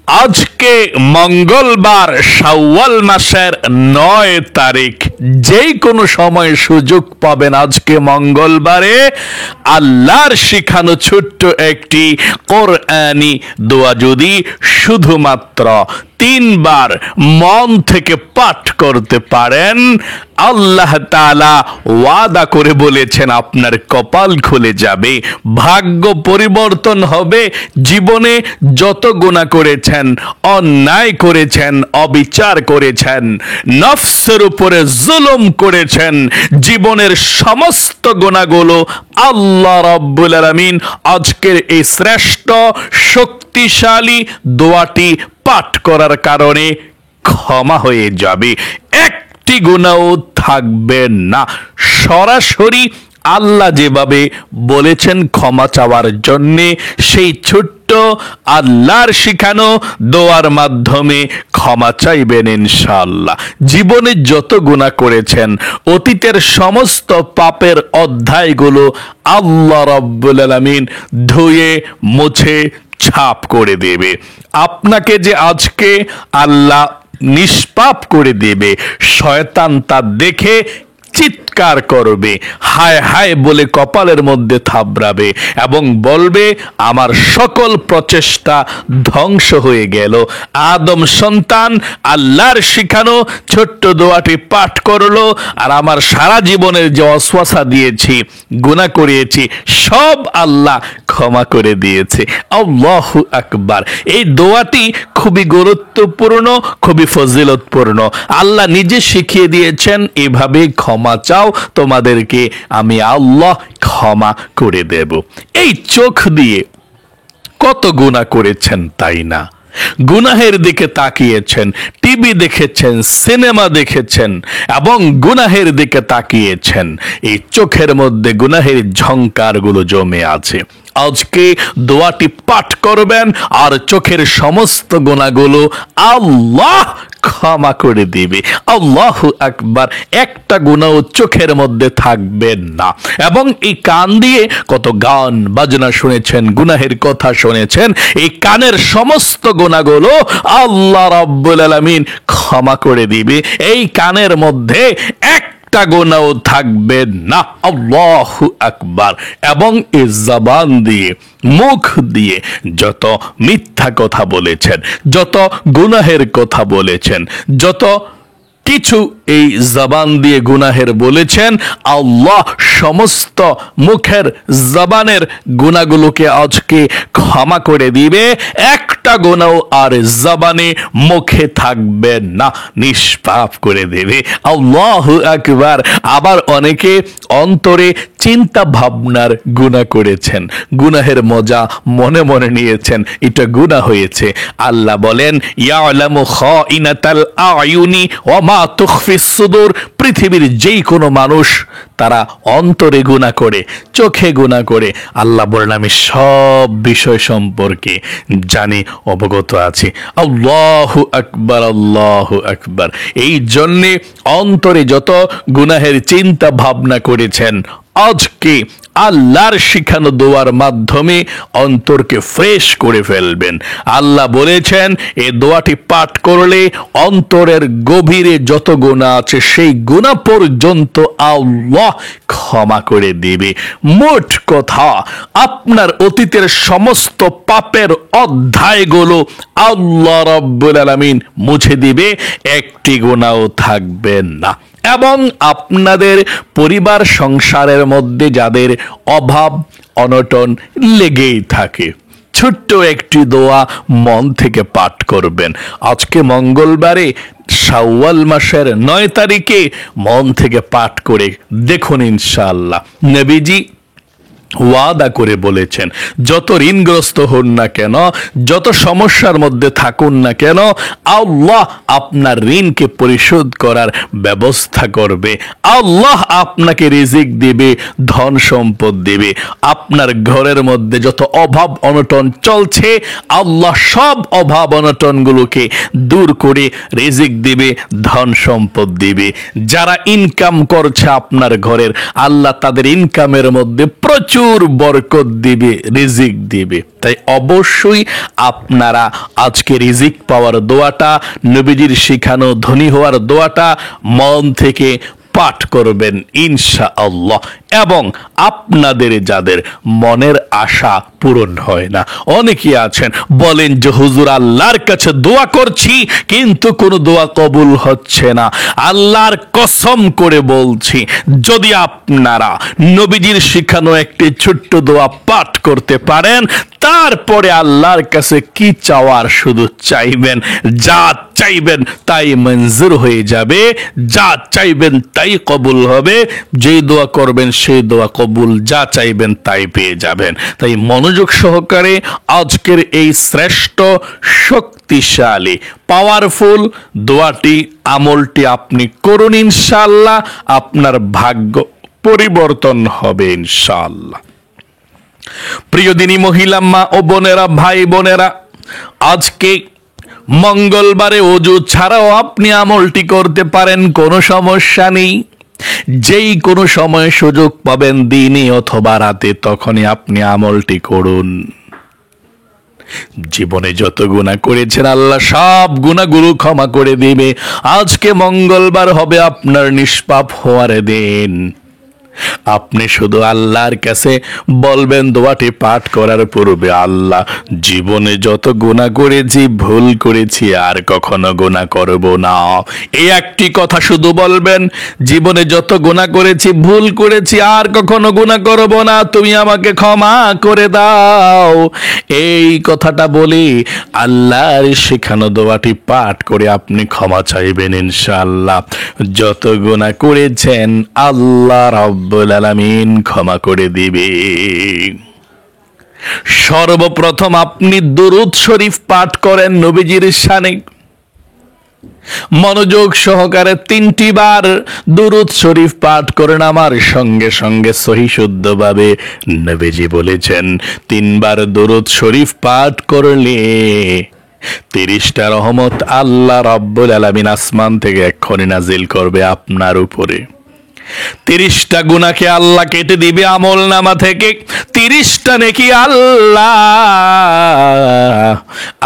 আজকে মঙ্গলবার শাওয়াল মাসের 9 তারিখ। যেই কোনো সময় সুযোগ পাবেন আজকে মঙ্গলবারে আল্লাহর শিখানো ছোট্ট একটি কোরআনি দোয়া যদি শুধুমাত্র 3 বার মন থেকে পাঠ করতে পারেন, আল্লাহ তাআলা ওয়াদা করে বলেছেন আপনার কপাল খুলে যাবে, ভাগ্য পরিবর্তন হবে। জীবনে যত গুনাহ করেছেন, অন্যায় করেছেন, অবিচার করেছেন, নফসের উপরে জুলুম করেছেন, জীবনের সমস্ত গুনাহগুলো আল্লাহ রাব্বুল আলামিন আজকের এই শ্রেষ্ঠ শক্তিশালী দোয়াটি পাঠ করার কারণে ক্ষমা হয়ে যাবে। একটি গুনাহও থাকবে না। সরাসরি আল্লাহ যেভাবে বলেছেন ক্ষমা চাওয়ার জন্যে, সেই ছোট্ট আল্লাহর শিখানো দোয়ার মাধ্যমে ক্ষমা চাইবেন ইনশাআল্লাহ। জীবনে যত গুনাহ করেছেন, অতীতের সমস্ত পাপের অধ্যায়গুলো আল্লাহ রাব্বুল আলামিন ধুয়ে মুছে ছাপ করে দেবে। আপনাকে যে আজকে আল্লাহ নিষ্পাপ করে দেবে, শয়তান তা দেখে চিৎকার করবে, হায় হায় বলে কপালের মধ্যে থাবড়াবে এবং বলবে আমার সকল প্রচেষ্টা ধ্বংস হয়ে গেল। আদম সন্তান আল্লাহর শিখানো ছোট্ট দোয়াটি পাঠ করলো, আর আমার সারা জীবনের যে অসওয়াসা দিয়েছি, গুনাহ করিয়েছি, সব আল্লাহ ক্ষমা করে দিয়েছে। আল্লাহু আকবার। এই দোয়াটি খুবই গুরুত্বপূর্ণ, খুবই ফজিলতপূর্ণ। আল্লাহ নিজে শিখিয়ে দিয়েছেন, এভাবে ক্ষমা চাও, তোমাদেরকে আমি আল্লাহ ক্ষমা করে দেব। এই চোখ দিয়ে কত গুনাহ করেছেন তাই না? গুনাহের দিকে তাকিয়েছেন, টিভি দেখেছেন, সিনেমা দেখেছেন এবং গুনাহের দিকে তাকিয়েছেন। এই চোখের মধ্যে গুনাহের ঝংকারগুলো জমে আছে। আজকে দোয়াটি পাঠ করবেন আর চোখের সমস্ত গুনাহগুলো আল্লাহ ক্ষমা করে দিবে। আল্লাহু আকবার। একটা গুনাহ চোখের মধ্যে থাকবে না। এবং এই কান দিয়ে কত গান বাজনা শুনেছেন, গুনাহের কথা শুনেছেন, এই কানের সমস্ত গুনাহগুলো আল্লাহ রাব্বুল আলামিন ক্ষমা করে দিবে। এই কানের মধ্যে একটা গুনাহ থাকবে না। আল্লাহু আকবার। এবং এই জবান দিয়ে, মুখ দিয়ে যত মিথ্যা কথা বলেছেন, যত গুনাহের কথা বলেছেন, যত কিছু এই জবান দিয়ে গুনাহের বলেছেন, আল্লাহ সমস্ত মুখের জবানের গুনাহগুলোকে আজকে ক্ষমা করে দিবে। একটা গুনাহ আর জবানে মুখে থাকবে না, নিষ্পাপ করে দেবে। আল্লাহু আকবার। আবার অনেকে অন্তরে চিন্তা ভাবনার গুনাহ করেছেন, গুনাহের মজা মনে মনে নিয়েছেন, এটা গুনাহ হয়েছে। আল্লাহ বলেন ইয়ালামু খাইনাতাল আয়ুনি ওয়া মা তুখফিস সুদূর। পৃথিবীর যেই কোনো মানুষ তারা অন্তরে গুনাহ করে, চোখে গুনাহ করে, আল্লাহ বলেন আমি সব বিষয় সম্পর্কে জানি, অবগত আছি। আল্লাহু আকবার, আল্লাহু আকবার। এই জন্যে অন্তরে যত গুনাহের চিন্তা ভাবনা করেছেন, আজকে আল্লাহর শিখানো দোয়ার মাধ্যমে অন্তরকে ফ্রেশ করে ফেলবেন। আল্লাহ বলেছেন এই দোয়াটি পাঠ করলে অন্তরের গভীরে যত গুনাহ আছে সেই গুনাহ পর্যন্ত আল্লাহ ক্ষমা করে দিবে। মোট কথা, আপনার অতীতের সমস্ত পাপের অধ্যায়গুলো আল্লাহ রাব্বুল আলামিন মুছে দিবে, একটি গুনাহও থাকবে না। এবং আপনাদের পরিবার সংসারের মধ্যে যাদের অভাব অনটন লেগেই থাকে, ছোট্ট একটি দোয়া মন থেকে পাঠ করবেন। আজকে মঙ্গলবারে শাওয়াল মাসের 9 তারিখে মন থেকে পাঠ করে দেখুন ইনশাআল্লাহ। নবীজি ওয়াদা করে বলেছেন, যত ঋণগ্রস্ত হন না কেন, যত সমস্যার মধ্যে থাকুন না কেন, আল্লাহ আপনার ঋণকে পরিশোধ করার ব্যবস্থা করবে। আল্লাহ আপনাকে রিজিক দিবে, ধন সম্পদ দিবে। আপনার ঘরের মধ্যে যত অভাব অনটন চলছে, আল্লাহ সব অভাব অনটনগুলোকে দূর করে রিজিক দিবে, ধন সম্পদ দিবে। যারা ইনকাম করছে আপনার ঘরের, আল্লাহ তাদের ইনকামের মধ্যে প্রচুর প্রচুর বরকত দিবে, রিজিক দিবে। তাই অবশ্যই আপনারা আজকে রিজিক পাওয়ার দোয়াটা, নবীজির শিখানো ধনী হওয়ার দোয়াটা মন থেকে পাঠ করবেন ইনশাআল্লাহ। এবং আপনাদের যাদের মনের আশা পূরণ হয় না, অনেকেই আছেন বলেন যে হুজুর আল্লাহর কাছে দোয়া করছি কিন্তু কোনো দোয়া কবুল হচ্ছে না। আল্লাহর কসম করে বলছি, যদি আপনারা নবীজির শিখানো একটি ছোট্ট দোয়া পাঠ করতে পারেন, তারপরে আল্লাহর কাছে কি চাওয়ার শুধু চাইবেন, যা চাইবেন তাই মঞ্জুর হয়ে যাবে, যা চাইবেন তাই কবুল হবে, যেই দোয়া করবেন সেই দোয়া কবুল, যা চাইবেন তাই পেয়ে যাবেন। তাই মনোযোগ সহকারে আজকের এই শ্রেষ্ঠ, শক্তিশালী, পাওয়ারফুল দোয়াটি, আমলটি আপনি করুন ইনশাআল্লাহ। আপনার ভাগ্য পরিবর্তন হবে ইনশাআল্লাহ। প্রিয় দিনী মহিলা, মা ও বোনেরা, ভাই বোনেরা, আজকে মঙ্গলবারে ওযু ছাড়াও আপনি আমলটি করতে পারেন, কোনো সমস্যা নেই। যেই কোনো সময় সুযোগ পাবেন, দিনে অথবা রাতে, তখনই আপনি আমলটি করুন। জীবনে যত গুনাহ করেছেন আল্লাহ সব গুনাহগুলো ক্ষমা করে দিবে। আজকে মঙ্গলবার হবে আপনার নিষ্পাপ হওয়ার দিন। আপনি শুধু আল্লাহর কাছে বলবেন দোয়াটি পাঠ করার পূর্বে, আল্লাহ, জীবনে যত গুনাহ করেছি, ভুল করেছি, আর কখনো গুনাহ করব না। এই একটি কথা শুধু বলবেন, জীবনে যত গুনাহ করেছি, ভুল করেছি, আর কখনো গুনাহ করব না, তুমি আমাকে ক্ষমা করে দাও। এই কথাটা বলি আল্লাহর শেখানো দোয়াটি পাঠ করে আপনি ক্ষমা চাইবেন ইনশাআল্লাহ। যত গুনাহ করেছেন আল্লাহ রব্বুল আলামিন ক্ষমা করে দিবে। সর্বপ্রথম আপনি দুরূদ শরীফ পাঠ করেন নবীজির শানে। মনোযোগ সহকারে 3টি বার দুরূদ শরীফ পাঠ করেন আমার সঙ্গে সঙ্গে সহি শুদ্ধভাবে। নবীজি বলেছেন 3 বার দুরূদ শরীফ পাঠ করলে 30টা রহমত আল্লাহ রাব্বুল আলামিন আসমান থেকে এক্ষুনি নাজিল করবে আপনার উপরে। 30টা গুনাহকে আল্লাহ কেটে দিবে আমল নামা থেকে। 30টা নেকি আল্লাহ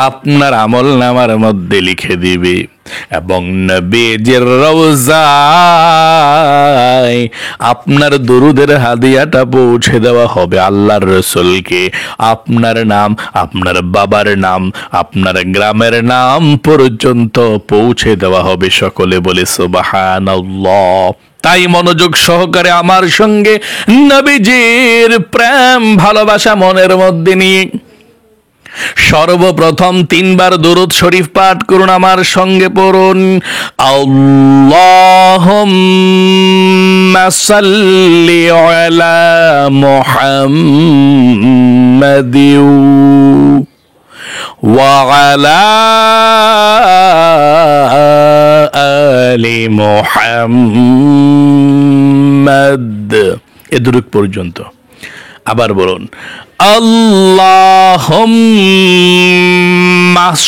আপনার আমল নামার মধ্যে লিখে দিবে। এবং নবীজির রওজায় আপনার দরুদের হাদিয়াটা পৌঁছে দেওয়া হবে আল্লাহর রাসূলকে। আপনার নাম, আপনার বাবার নাম, আপনার গ্রামের নাম পর্যন্ত পৌঁছে দেওয়া হবে। সকলে বলে সুবহানাল্লাহ। তাই মনোযোগ সহকারে আমার সঙ্গে নবীজির প্রেম ভালোবাসা মনের মধ্যে নিয়ে সর্বপ্রথম 3 বার দুরূদ শরীফ পাঠ করুন, আমার সঙ্গে পড়ুন। আল্লাহুম্মা সাল্লি আলা মুহাম্মাদিন ওয়া আলা আলি মুহাম্মাদ, এ দুরূদ পর্যন্ত। আবার বলুন, আল্লাহুম্মা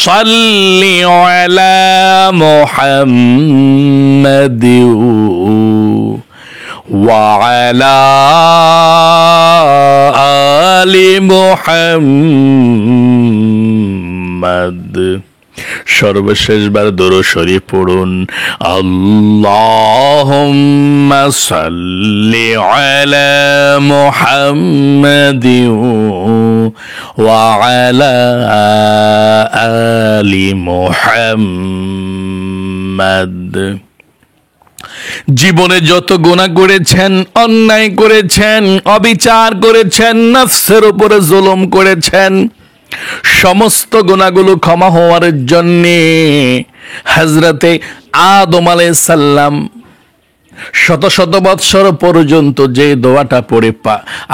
সাল্লি আলা মুহাম্মাদিন ওয়া আলা আলি মুহাম্মাদ। সর্বশেষবার দরুদ শরীফ পড়ুন। আল্লাহুম্মা সাল্লি আলা মুহাম্মাদিন ওয়া আলা আলি মুহাম্মাদ। জীবনে যত গুনাহ করেছেন, অন্যায় করেছেন, অবিচার করেছেন, নফসের উপরে জুলুম করেছেন, সমস্ত গুনাহগুলো ক্ষমা হওয়ার জন্যে হযরতে আদম আলাইহিস সালাম শত শত বৎসর পর্যন্ত যে দোয়াটা পড়ে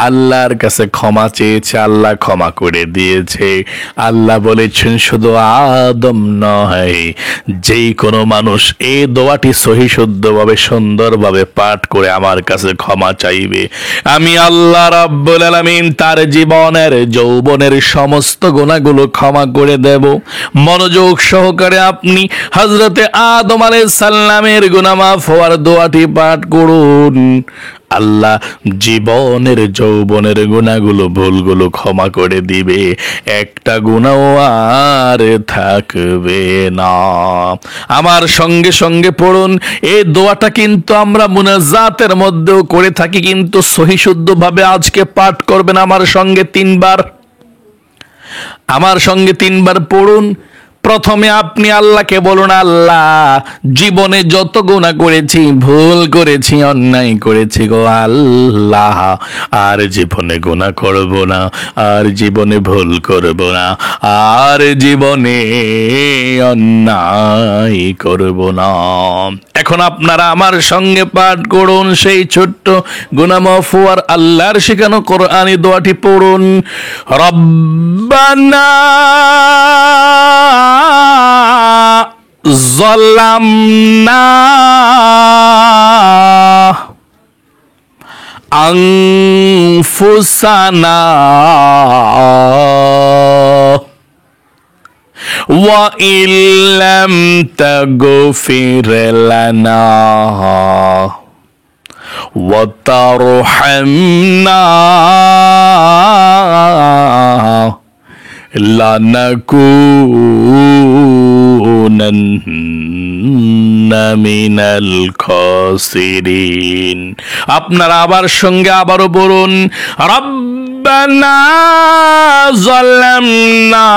আল্লাহর কাছে ক্ষমা চেয়েছে, আল্লাহ ক্ষমা করে দিয়েছে। আল্লাহ বলেছেন শুধু আদম নয়, যেই কোনো মানুষ এই দোয়াটি সহি শুদ্ধভাবে সুন্দরভাবে পাঠ করে আমার কাছে ক্ষমা চাইবে, আমি আল্লাহ রাব্বুল আলামিন তার জীবনের যৌবনের সমস্ত গুনাহগুলো ক্ষমা করে দেব। মনোযোগ সহকারে আপনি হযরতে আদম আলাইহিস সালামের গুনাহ মাফ হওয়ার দোয়াটি পাঠ করুন। আল্লাহ জীবনের যৌবনের গুনাহগুলো ভুলগুলো ক্ষমা করে দিবে, একটা গুনাহও আর থাকবে না। আমার সঙ্গে সঙ্গে পড়ুন, এই দোয়াটা কিন্তু আমরা মুনাজাতের মধ্যেও করে থাকি, কিন্তু সহি শুদ্ধভাবে আজকে পাঠ করবেন আমার সঙ্গে 3 বার। আমার সঙ্গে 3 বার পড়ুন। প্রথমে আপনি আল্লাহকে বলুন, আল্লাহ জীবনে যত গুনাহ করেছি, ভুল করেছি, অন্যায় করেছি গো আল্লাহ, আর জীবনে গুনাহ করব না, আর জীবনে ভুল করব না, আর জীবনে অন্যায় করব না। এখন আপনারা আমার সঙ্গে পাঠ করুন সেই ছোট্ট গুনাহ মাফ হওয়ার আল্লাহর শেখানো কোরআনী দোয়াটি পড়ুন। রব্বানা ظلمنا أنفسنا وإن لم تغفر لنا وترحمنا লানাকুনান্না মিনাল খাসিরিন। আপনারা আবার সঙ্গে আবারও বলুন, রব্বানা যালামনা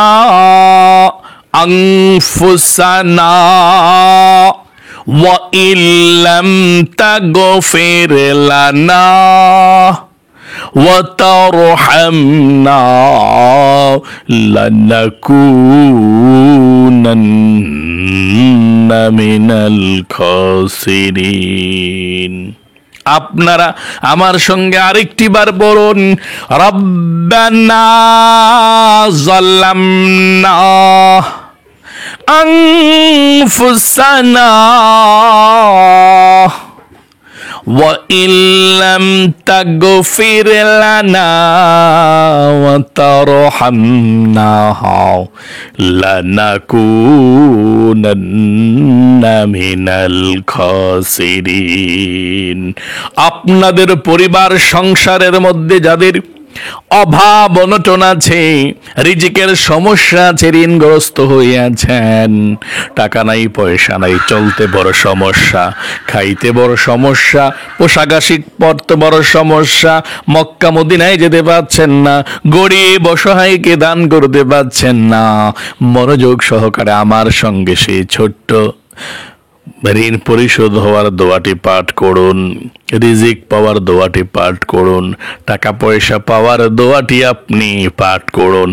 আনফুসানা ওয়া ইল্লাম তাগফির লানা وترحمنا لنكونن من الخاسرين। আপনারা আমার সঙ্গে আরেকটি বার বলুন, রব্বানা যালামনা আনফুসানা وإن لم تغفر لنا وترحمنا لنكونن من الخاسرين। আপনাদের পরিবার সংসারের মধ্যে যাদের অভাব অনটন আছে, রিজিকের সমস্যা আছে, ঋণগ্রস্ত হয়ে আছেন, টাকা নাই পয়সা নাই, চলতে বড় সমস্যা, খাইতে বড় সমস্যা, পোশাক আশাক পরতে বড় সমস্যা, মক্কা মদিনায় যেতে পারছেন না, গরিব অসহায়কে দান করতে পারছেন না, মনোযোগ সহকারে আমার সঙ্গে সেই ছোট্ট ঋণ পরিশোধ হওয়ার দোয়াটি পাঠ করুন, রিজিক পাওয়ার দোয়াটি পাঠ করুন, টাকা পয়সা পাওয়ার দোয়াটি আপনি পাঠ করুন।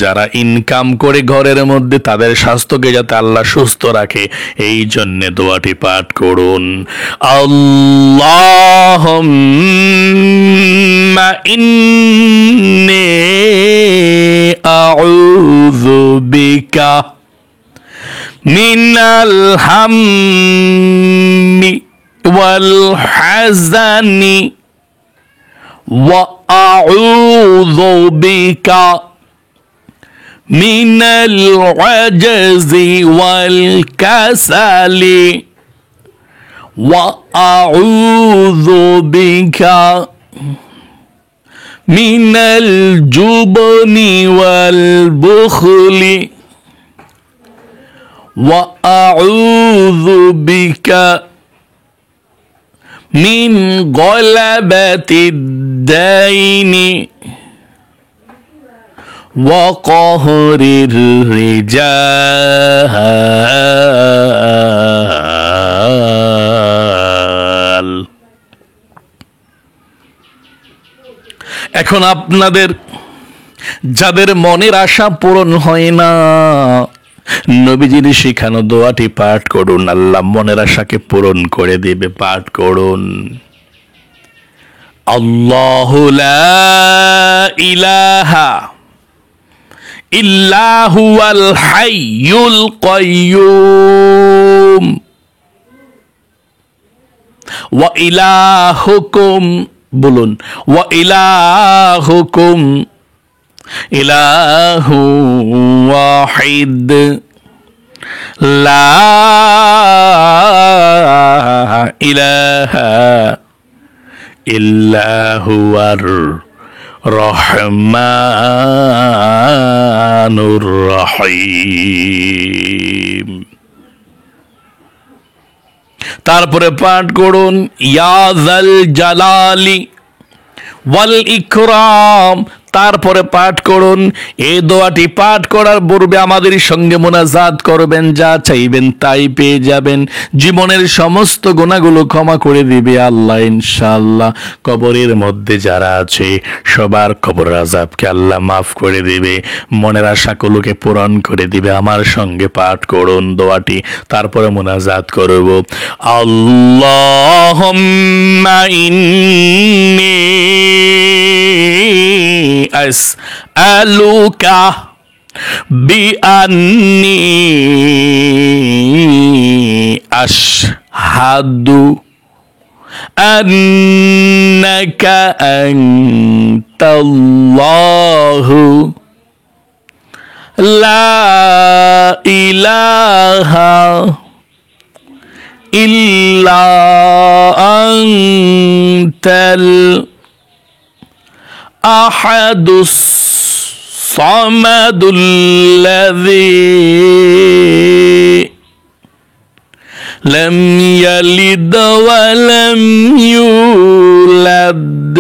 যারা ইনকাম করে ঘরের মধ্যে তাদের স্বাস্থ্যকে যাতে আল্লাহ সুস্থ রাখে, এই জন্য দোয়াটি পাঠ করুন। আল্লাহুম্মা ইন্নী আউযু বিকা মিনাল হাম্মি ওয়াল হাযানি ওয়া আউযু বিকা মিনাল আজজি ওয়াল কাসালি ওয়া আউযু বিকা মিনাল জুবনি ওয়াল বুখলি وأعوذ بك من غلبة الدين وقهر الرجال। এখন আপনাদের যাদের মনের আশা পূরণ হয় না, নবীজির শিখানো দোয়াটি পাঠ করুন, আল্লাহ মনের আশাকে পূরণ করে দেবে। পাঠ করুন, আল্লাহু লা ইলাহা ইল্লা হুয়াল হাইয়ুল কাইয়্যুম ওয়া ইলাহুকুম, বলুন, ওয়া ইলাহুকুম ইলাহু ওয়াহিদ লা ইলাহা ইল্লা হুয়ার রহমানুর রহিম। তারপরে পাঠ করুন ইয়া যাল জালালি ওয়াল ইকরাম। তারপরে পাঠ করুন এই দোয়াটি পাঠ করার পূর্বে আমাদের সঙ্গে মুনাজাত করবেন, যা চাইবেন তাই পেয়ে যাবেন। জীবনের সমস্ত গুনাহগুলো ক্ষমা করে দিবে আল্লাহ ইনশাআল্লাহ। কবরের মধ্যে যারা আছে সবার কবরের আযাবকে আল্লাহ মাফ করে দিবে, মনের আশাগুলোকে পূরণ করে দিবে। আমার সঙ্গে পাঠ করুন দোয়াটি, তারপরে মুনাজাত করব। আল্লাহুম্মা ইন্নী আসআলুকা বিআন্নী আশহাদু আন্নাকা আনতাল্লাহু লা ইলাহা ইল্লা আনতাল আহাদুস সামাদুল্লাযী লাম ইয়ালিদ ওয়া লাম ইউলাদ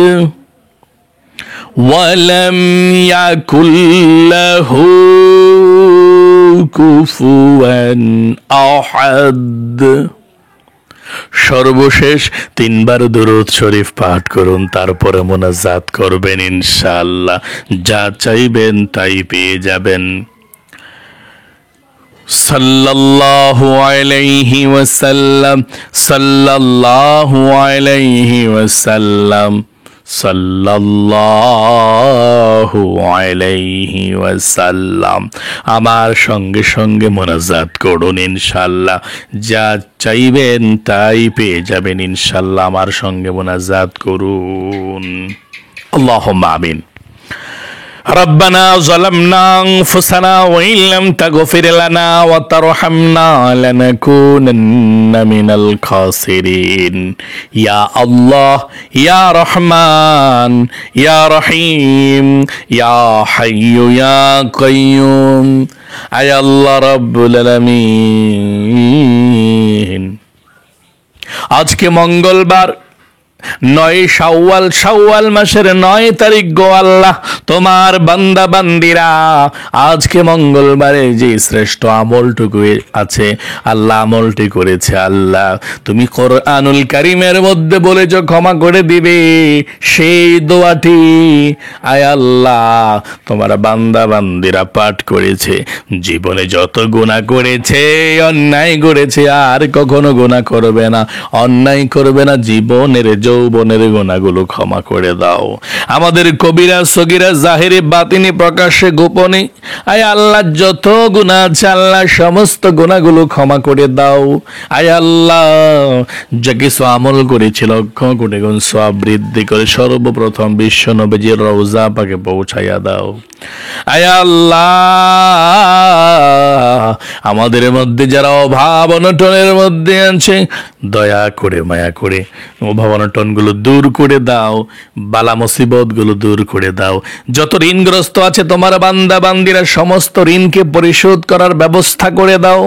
ওয়া লাম ইয়াকুল লাহু কুফুয়ান আহাদ। সর্বশেষ 3 বার দুরূদ শরীফ পাঠ করুন, তারপরে মুনাজাত করবেন। ইনশাআল্লাহ যা চাইবেন তাই পেয়ে যাবেন। সাল্লাল্লাহু আলাইহি ওয়াসাল্লাম, সাল্লাল্লাহু আলাইহি ওয়াসাল্লাম, সাল্লাল্লাহু আলাইহি ওয়াসাল্লাম। আমার সঙ্গে সঙ্গে মুনাজাত করুন, ইনশাআল্লাহ যা চাইবেন তাই পেয়ে যাবেন। ইনশাআল্লাহ আমার সঙ্গে মুনাজাত করুন। আল্লাহুম্মা আমিন। ربنا ظلمنا أنفسنا وإن لم تغفر لنا وترحمنا لنكونن من الخاسرين يا الله يا رحمن يا رحيم يا حي يا قيوم أي الله رب العالمين। আজকে মঙ্গলবার 9 শাওয়াল, শাওয়াল মাসের 9 তারিখ গো আল্লাহ, তোমার বান্দা বান্দিরা আজকে মঙ্গলবারে যে শ্রেষ্ঠ আমলটুকু আছে আল্লাহ আমলটি করেছে। আল্লাহ তুমি কোরআনুল কারীমের মধ্যে বলেছ ক্ষমা করে দিবে, সেই দোয়াটি আয় আল্লাহ তোমার বান্দা বান্দিরা পাঠ করেছে। জীবনে যত গুনাহ করেছে, অন্যায় করেছে, আর কখনো গুনাহ করবে না, অন্যায় করবে না, জীবনের যৌবনের গুনাহগুলো ক্ষমা করে দাও। আমাদের কবিরা সগীরা জাহিরি বাতিনি প্রকাশ্যে গোপনে আয় আল্লাহ যত গুনাহ আছে আল্লাহ সমস্ত গুনাহগুলো ক্ষমা করে দাও। আয় আল্লাহ যা কিছু আমল করেছিল লক্ষ কোটি গুণ সওয়াব বৃদ্ধি করে সর্বপ্রথম বিশ্ব নবীজির রওজা পাকে পৌঁছাইয়া দাও। আয় আল্লাহ আমাদের মধ্যে যারা অভাব অনটনের মধ্যে আছে দয়া করে মায়া করে অভাব অনটনগুলো দূর করে দাও, বালা মুসিবতগুলো দূর করে দাও। যত ঋণগ্রস্ত আছে তোমার বান্দা বান্দিরা সমস্ত ঋণকে পরিশোধ করার ব্যবস্থা করে দাও।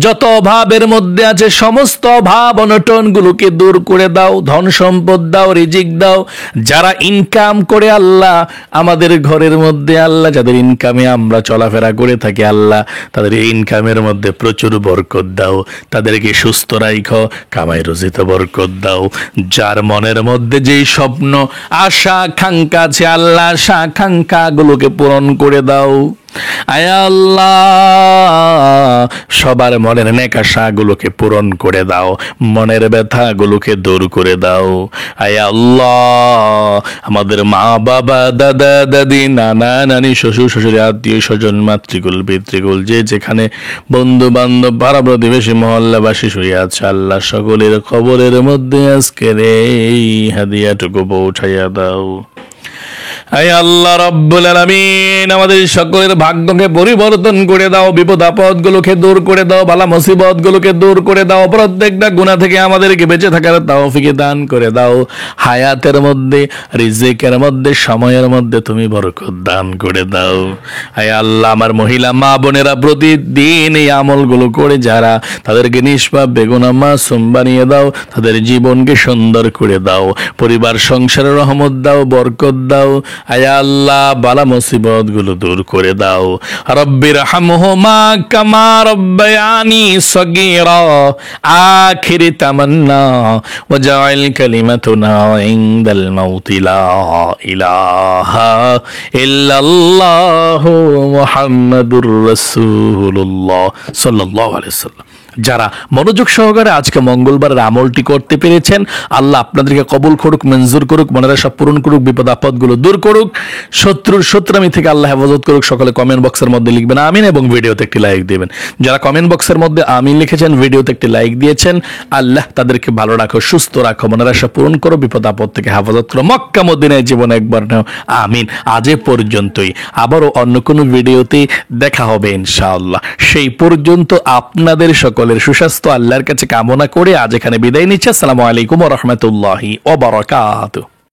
যত অভাবের মধ্যে আছে সমস্ত অভাব অনটনগুলোকে দূর করে দাও, ধন সম্পদ দাও, রিজিক দাও। যারা ইনকাম করে আল্লাহ আমাদের ঘরের মধ্যে আল্লাহ যাদের ইনকামে আমরা চলাফেরা করে থাকি আল্লাহ তাদের ইনকামের মধ্যে প্রচুর বরকত দাও, তাদেরকে সুস্থ রাখো, কামাই রুজিতে বরকত দাও। যার মনের মধ্যে যেই স্বপ্ন আশা আকাঙ্ক্ষা আছে আল্লাহ আশা আকাঙ্ক্ষা গুলোকে পূরণ করে দাও। আয় আল্লাহ সবার মনের নেক আশাগুলোকে পূরণ করে দাও, মনের ব্যথাগুলোকে দূর করে দাও। আয় আল্লাহ আমাদের মা বাবা দাদা দাদি নানা নানি শ্বশুর শাশুড়ি আত্মীয় স্বজন মাতৃকুল পিতৃকুল যে যেখানে বন্ধু বান্ধব পাড়া প্রতিবেশী মহল্লাবাসী শুয়ে আছে আল্লাহ সকলের খবরের মধ্যে আজকের এই হাদিয়াটুকু পৌঁছাইয়া দাও। হে আল্লাহ রাব্বুল আলামিন, আমাদের সকলের ভাগ্যকে পরিবর্তন করে দাও, বিপদ আপদ গুলোকে দূর করে দাও, বালা মুসিবত গুলোকে দূর করে দাও, প্রত্যেকটা গুনাহ থেকে আমাদেরকে বেঁচে থাকার তৌফিক দান করে দাও। হায়াতের মধ্যে, রিজিকের মধ্যে, সময়ের মধ্যে তুমি বরকত দান করে দাও। হে আল্লাহ, আমার মহিলা মা বোনেরা প্রতিদিন এই আমলগুলো করে যারা, তাদেরকে নিষ্পাপ বেগুনাহ মাসুম বানিয়ে দাও, তাদের জীবনকে সুন্দর করে দাও, পরিবার সংসারে রহমত দাও, বরকত দাও। আয় আল্লাহ, বালা মুসিবত গুলো দূর করে দাও। রব্বির হামহুমা কামা রব্বায়ানি সগীরা, আখিরি তামান্না ওয়াজআল কালিমাতুনা ইনদাল মাউতি লা ইলাহা ইল্লাল্লাহু মুহাম্মাদুর রাসূলুল্লাহ সাল্লাল্লাহু আলাইহি ওয়াসাল্লাম। যারা মনোযোগ সহকারে আজকে মঙ্গলবারের আমলটি করতে পেরেছেন, আল্লাহ আপনাদেরকে কবুল করুক, মঞ্জুর করুক, মনের আশা পূরণ করুক, বিপদ আপদগুলো দূর করুক, শত্রুর শত্রুমি থেকে আল্লাহ হেফাজত করুক। সকলে কমেন্ট বক্সের মধ্যে লিখবেন আমিন এবং ভিডিওতে একটি লাইক দিবেন। যারা কমেন্ট বক্সের মধ্যে আমিন লিখেছেন, ভিডিওতে একটি লাইক দিয়েছেন, আল্লাহ তাদেরকে ভালো রাখো, সুস্থ রাখো, মনের আশা পূরণ করো, বিপদ আপদ থেকে হেফাজত করো। মক্কা মদিনায় জীবনে একবার নাও, আমিন। আজ এ পর্যন্তই, আবারও অন্য কোনো ভিডিওতে দেখা হবে ইনশাআল্লাহ। সেই পর্যন্ত আপনাদের সকলের সুস্বাস্থ্য আল্লাহর কাছে কামনা করে আজ এখানে বিদায় নিচ্ছি। আসসালামু আলাইকুম ওয়া রাহমাতুল্লাহি ওয়া বারাকাতুহু।